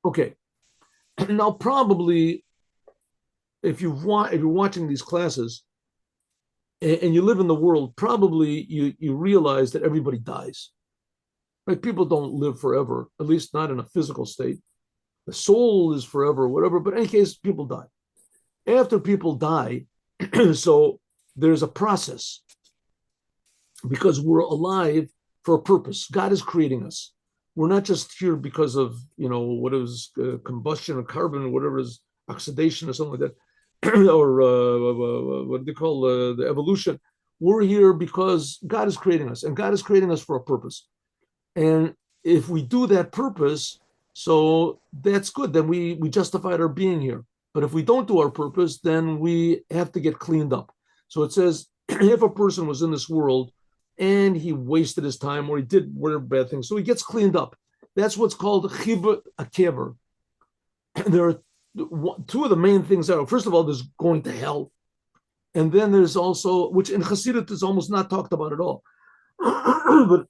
Okay. Now, probably if you're watching these classes and you live in the world, probably you realize that everybody dies. Right? People don't live forever, at least not in a physical state. The soul is forever, whatever. But in any case, people die. After people die, so there's a process because we're alive for a purpose. God is creating us. We're not just here because of what is combustion or carbon or whatever is oxidation or something like that, or what do they call the evolution. We're here because God is creating us, and God is creating us for a purpose. And if we do that purpose, so that's good. Then we justified our being here. But if we don't do our purpose, then we have to get cleaned up. So it says if a person was in this world and he wasted his time or he did whatever bad things, so he gets cleaned up. That's what's called chibur akever. There are two of the main things are, first of all, there's going to hell. And then there's also, which in Hasidut is almost not talked about at all. But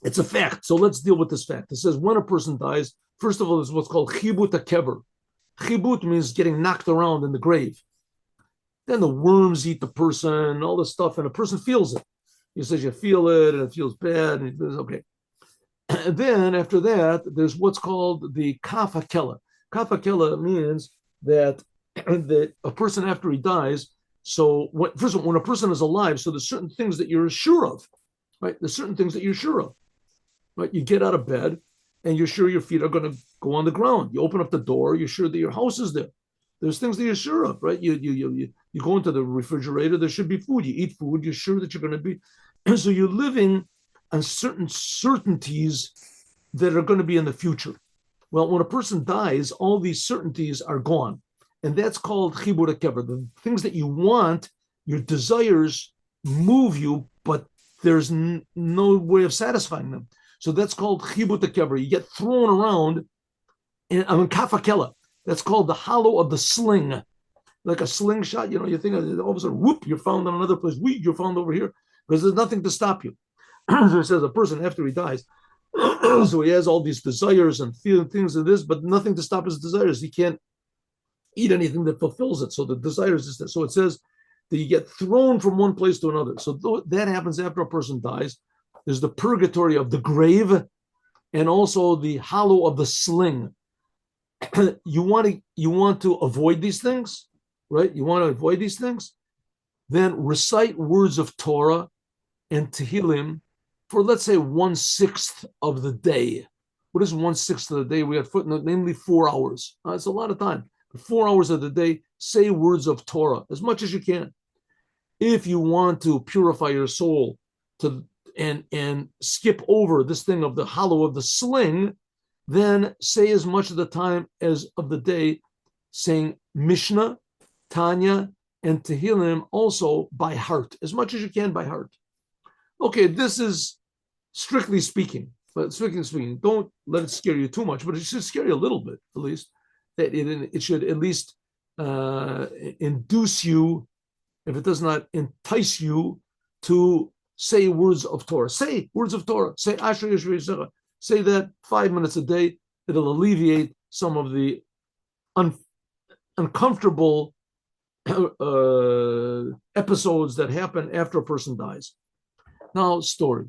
it's a fact. So let's deal with this fact. It says when a person dies, first of all, there's what's called chibut akever. Chibut means getting knocked around in the grave. Then the worms eat the person, all this stuff, and a person feels it. He says you feel it, and it feels bad, and he says, okay. And then after that, there's what's called the kaf hakela. Kaf hakela means that that a person after he dies. So first of all, when a person is alive, so there's certain things that you're sure of, right? There's certain things that you're sure of, right? You get out of bed, and you're sure your feet are going to go on the ground. You open up the door, you're sure that your house is there. There's things that you're sure of, right? You go into the refrigerator, there should be food. You eat food, you're sure that you're going to be. So you're living on certain certainties that are going to be in the future. Well, when a person dies, all these certainties are gone. And that's called chibur kever. The things that you want, your desires move you, but there's no way of satisfying them. So that's called chibur kever. You get thrown around in kafakela. That's called the hollow of the sling, like a slingshot. You think all of a sudden, whoop, you're found in another place. Whoop, you're found over here because there's nothing to stop you. So it says a person after he dies, so he has all these desires and feeling things of this, but nothing to stop his desires. He can't eat anything that fulfills it. So the desires is there. So it says that you get thrown from one place to another. So that happens after a person dies. There's the purgatory of the grave and also the hollow of the sling. You want to avoid these things, right? You want to avoid these things. Then recite words of Torah and Tehillim for, let's say, 1/6 of the day. What is 1/6 of the day? We have namely 4 hours. It's a lot of time. 4 hours of the day, say words of Torah as much as you can. If you want to purify your soul and skip over this thing of the hollow of the sling, then say as much of the time as of the day, saying Mishnah, Tanya, and Tehillim also by heart, as much as you can by heart. Okay, this is strictly speaking, but strictly speaking, don't let it scare you too much, but it should scare you a little bit, at least. That it should at least induce you, if it does not entice you, to say words of Torah. Say words of Torah. Say Asher Yeshua. Say that 5 minutes a day. It'll alleviate some of the uncomfortable episodes that happen after a person dies. Now, story.